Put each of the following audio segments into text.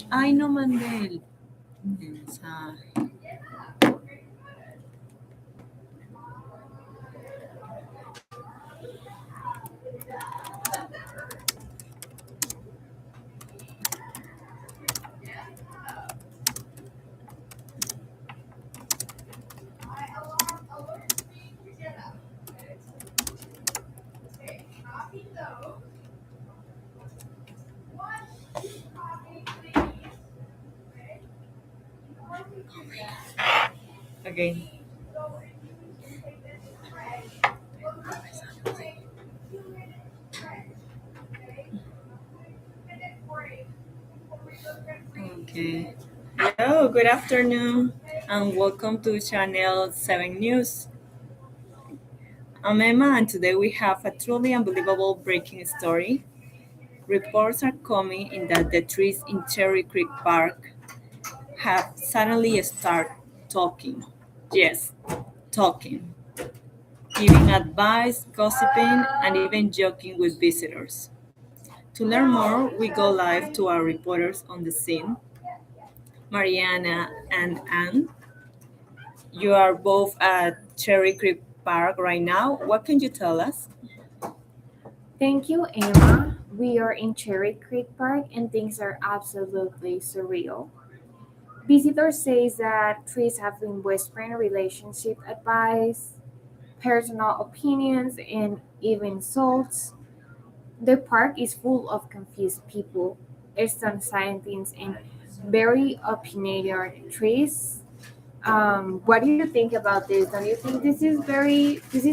Ay, no mandé el mensaje. Okay. Okay. Hello, good afternoon, and welcome to Channel 7 News. I'm Emma, and today we have a truly unbelievable breaking story. Reports are coming in that the trees in Cherry Creek Park have suddenly started talking. Yes, talking, giving advice, gossiping, and even joking with visitors. To learn more, we go live to our reporters on the scene, Mariana and Anne. You are both at Cherry Creek Park right now. What can you tell us? Thank you, Emma. We are in Cherry Creek Park and things are absolutely surreal. Visitors say that trees have been whispering relationship advice, personal opinions, and even insults. The park is full of confused people, some scientists, and very opinionated trees. What do you think about this? Don't you think this is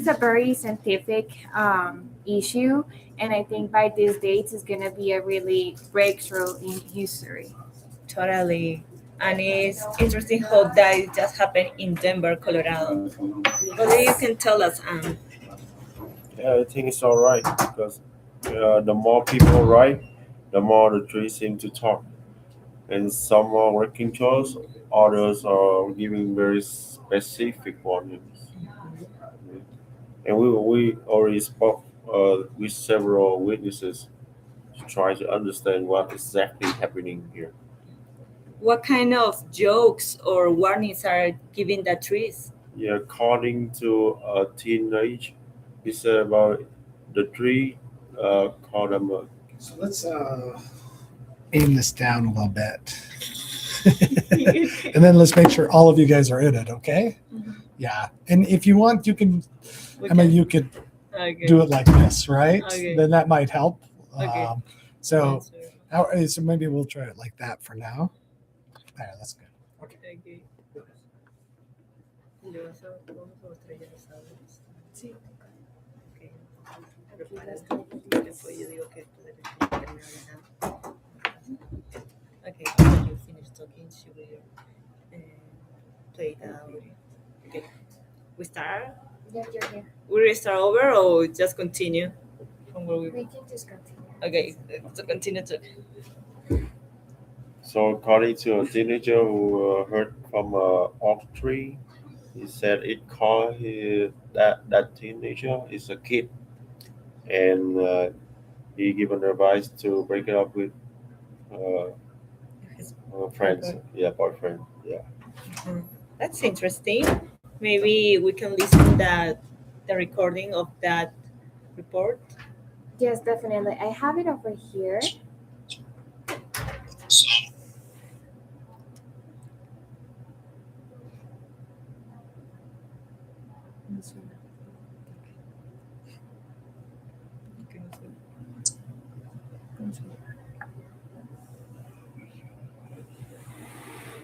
a very scientific issue? And I think by these dates it's gonna be a really breakthrough in history. Totally. And it's interesting how that just happened in Denver, Colorado. What do you can tell us, Anne? Yeah, I think it's all right because the more people write, the more the trees seem to talk. And some are working chores, others are giving very specific warnings. And we already spoke with several witnesses to try to understand what exactly happening here. What kind of jokes or warnings are given the trees? Yeah, according to a teenage, he said about the tree called them. So let's aim this down a little bit. And then let's make sure all of you guys are in it, okay? Yeah. And if you want, you can, I mean, you could Okay. do it like this, right? Okay. Then that might help. Okay. So maybe we'll try it like that for now. There, that's good. Okay. Okay. ¿Le vas a, vamos a mostrar ya los audios? Sí. Ok. Prepárate. Después yo digo que tú debes terminar de nada. Okay, when you finish talking, she will play the audio. Okay. We start? Yeah, you're here. We restart over or just continue from where we We can just continue. Okay, so continue to. So according to a teenager who heard from a oak tree, he said it called that teenager is a kid, and he given advice to break it up with uh, His friends, boyfriend. yeah, boyfriend, yeah. That's interesting. Maybe we can listen the recording of that report. Yes, definitely. I have it over here.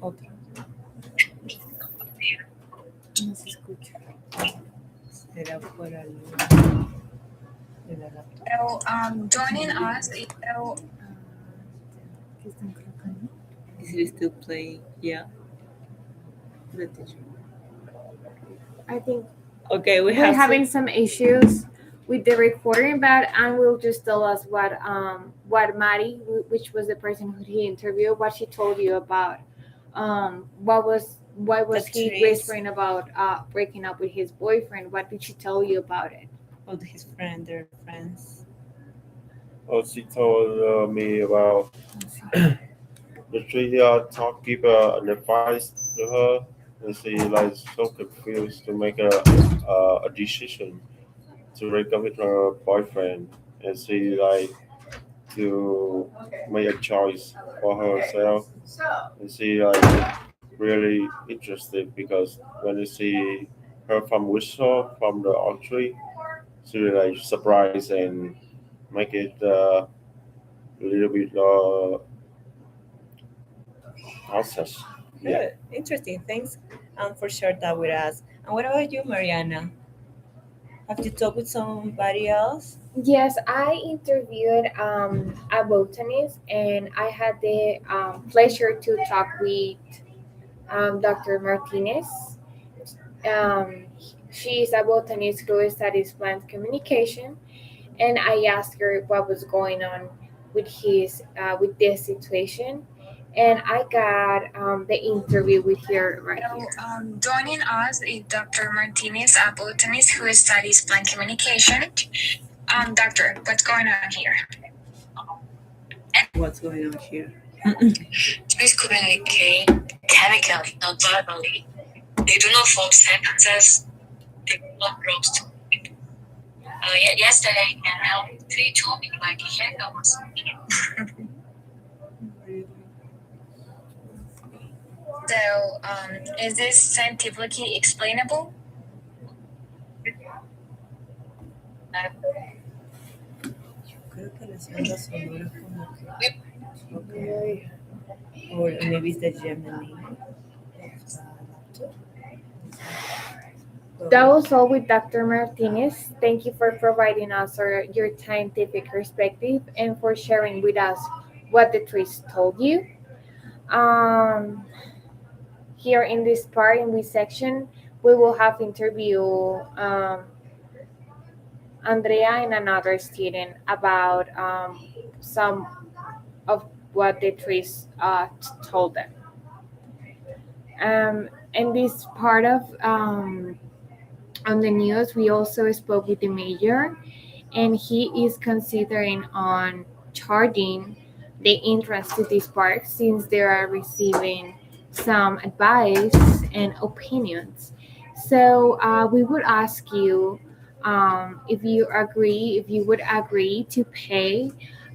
Otra. No se escucha. Será por el de la laptop. So, joining us is ¿Qué están colocando? Is it still playing? Yeah. The teacher. I think Okay, we we're have having some issues with the recording, but Anne will just tell us what Maddie, which was the person who he interviewed, what she told you about why was The he trees. whispering about breaking up with his boyfriend? What did she tell you about it? all his friends, their friends. She told me about the tree talk give an advice to her, and she like so confused to make a decision to break up with her boyfriend, and she like to make a choice for herself, and she like really interested because when you see her from whistle from the oak tree, she really like surprise and make it a little bit process. Yeah. Good. Interesting. Thanks for sharing that with us. And what about you, Mariana? Have you talked with somebody else? Yes, I interviewed a botanist, and I had the pleasure to talk with Dr. Martinez. Um, she is a botanist who studies plant communication, and I asked her what was going on with this situation, and I got the interview with her right So, here. joining us is Dr. Martinez, a botanist who studies plant communication. Doctor, what's going on here? What's going on here? Trees communicate chemically, not verbally. They do not form sentences. They do not roast. Yesterday, an elm tree told me my behavior was. So, is this scientifically explainable? Creo que las ondas sonoras como que... Okay. Or maybe it's the Gemini. That was all with Dr. Martinez. Thank you for providing us your scientific perspective and for sharing with us what the trees told you. Um, Here in this part, in this section, we will have interview Andrea and another student about some of what the trees told them. In this part of on the news, we also spoke with the mayor, and he is considering on charging the entrance to this park since they are receiving some advice and opinions. So we would ask you if you would agree to pay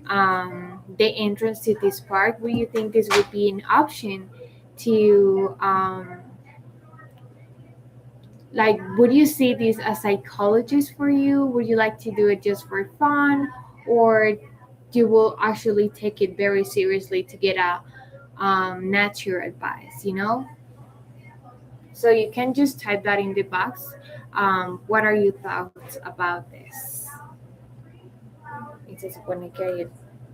the entrance to this park. Would you think this would be an option to like, would you see this as psychologist for you? Would you like to do it just for fun, or you will actually take it very seriously to get a nature advice? So you can just type that in the box. What are your thoughts about this? Y se supone que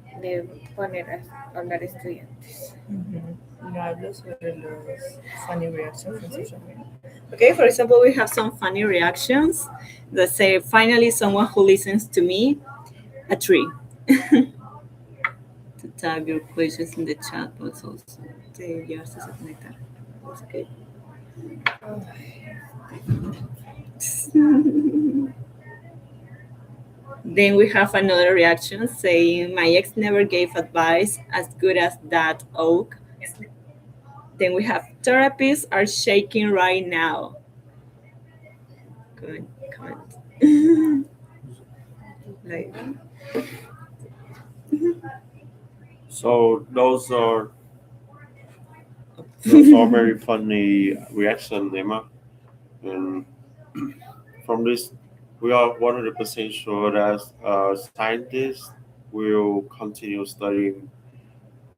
hay de poner a hablar estudiantes. No hablo sobre los funny reactions en social media. Okay, for example, we have some funny reactions that say, finally, someone who listens to me, a tree. To type your questions in the chat box also. Te llegaste a conectar. That's good. Then we have another reaction saying, my ex never gave advice as good as that oak. Then we have, therapists are shaking right now. Good comment. Like, So those are very funny reaction, Emma. And from this, we are 100% sure that scientists will continue studying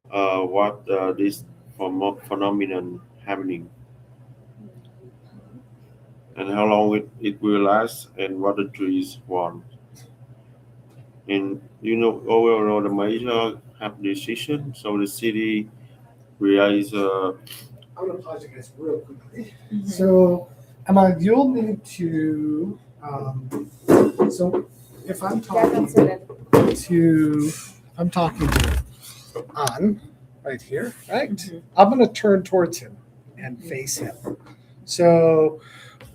what this phenomenon happening and how long it will last and what the trees want. And overall, the major have decision. So the city realize I'm gonna pause you guys real quickly. So, Emma, you'll need to. So, if I'm talking to An right here, right? I'm gonna turn towards him and face him. So,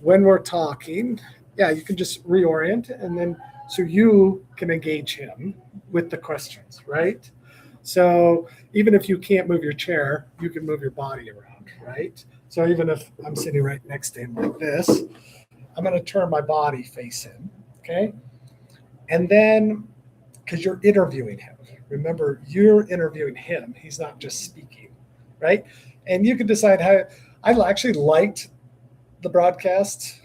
when we're talking, yeah, you can just reorient, and then so you can engage him with the questions, right? So even if you can't move your chair, you can move your body around, right? So even if I'm sitting right next to him like this, I'm going to turn my body face in, okay? And then, because you're interviewing him, remember, you're interviewing him. He's not just speaking, right? And you can decide how. I actually liked the broadcast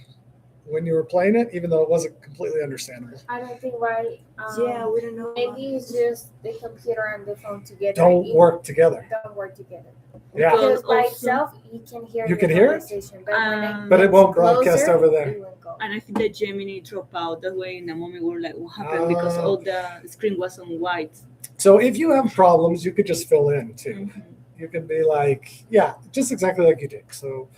when you were playing it, even though it wasn't completely understandable. I don't think why. Yeah, we don't know. Maybe it's just the computer and the phone together. Don't work together. Don't work together. Yeah. Because by Also- itself, you can hear You the can hear it? conversation, but when I But it get won't broadcast closer, over there. it won't go. And I think that Gemini dropped out. That way, in a moment, we were like, what happened? Because all the screen was on white. So if you have problems, you could just fill in too. Mhm. You can be like, yeah, just exactly like you did. So,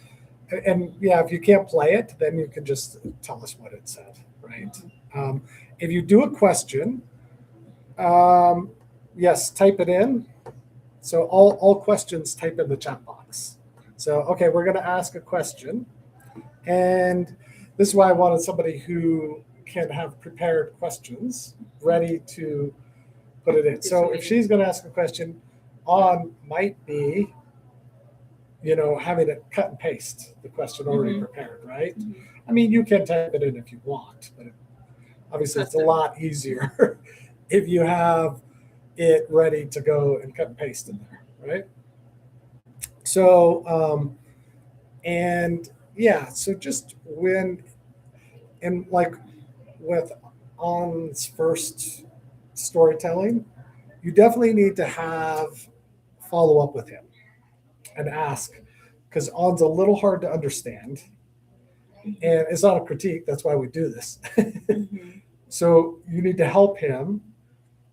and yeah, if you can't play it, then you can just tell us what it said, right? If you do a question, yes, type it in. So all questions, type in the chat box. So, okay, we're going to ask a question. And this is why I wanted somebody who can have prepared questions ready to put it in. So if she's going to ask a question, on might be, having it cut and paste the question already prepared, right? Mhm. I mean, you can type it in if you want, but obviously it's a Custom. lot easier if you have it ready to go and cut and paste in there, right? So, and yeah, so just and like with On's first storytelling, you definitely need to have follow up with him and ask, because On's a little hard to understand. And it's not a critique, that's why we do this. Mhm. So you need to help him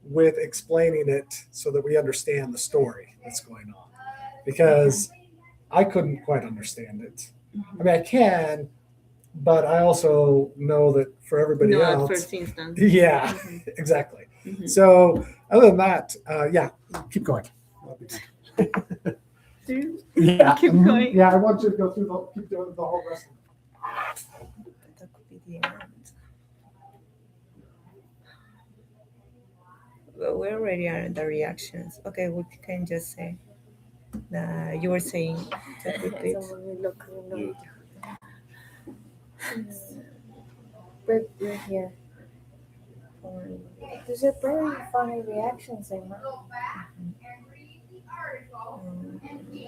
with explaining it so that we understand the story that's going on. Because I couldn't quite understand it. I mean, I can, but I also know that for everybody No, at else, first instance. yeah, Mhm. exactly. Mhm. So other than that, yeah, keep going. Yeah, Keep going. Yeah, I want you to go through keep doing the whole rest. That could be the end. Well, we already are in the reactions. Okay, we can just say that you were saying. Just repeat. You, But we're here. These are very funny reactions, Emma.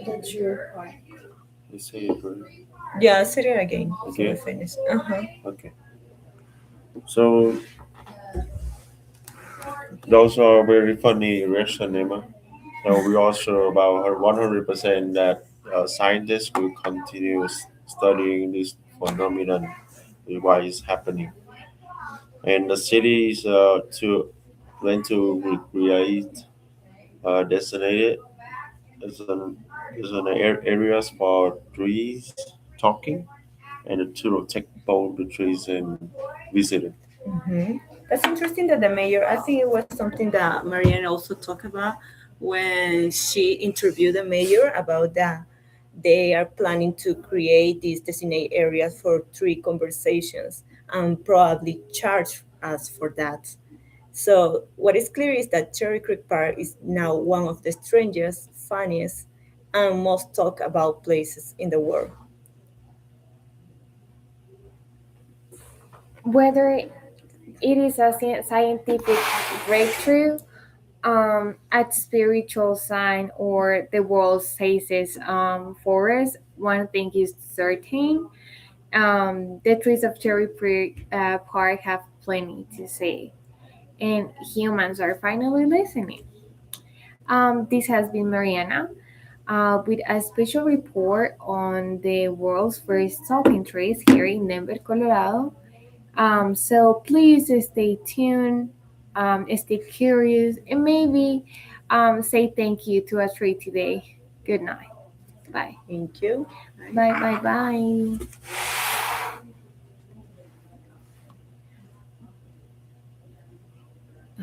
That's your part. you say it right. Yeah, say it again. So we Okay. finish. Uh-huh. Okay. So those are very funny reaction, Emma. So we also about 100% that scientists will continue studying this phenomenon, why it's happening, and the city is to plan to recreate designated as an areas for trees talking and to take both the trees and visit it. Hmm. That's interesting that the mayor, I think it was something that Marianne also talked about when she interviewed the mayor about that. They are planning to create these designated areas for tree conversations and probably charge us for that. So, what is clear is that Cherry Creek Park is now one of the strangest, funniest, and most talked about places in the world. Whether it is a scientific breakthrough, a spiritual sign, or the world's safest forest, one thing is certain. The trees of Cherry Creek Park have plenty to say, and humans are finally listening. This has been Mariana with a special report on the world's first talking trees here in Denver, Colorado. So please stay tuned, stay curious, and maybe say thank you to a tree today. Good night. Bye. Thank you. Bye, bye, bye.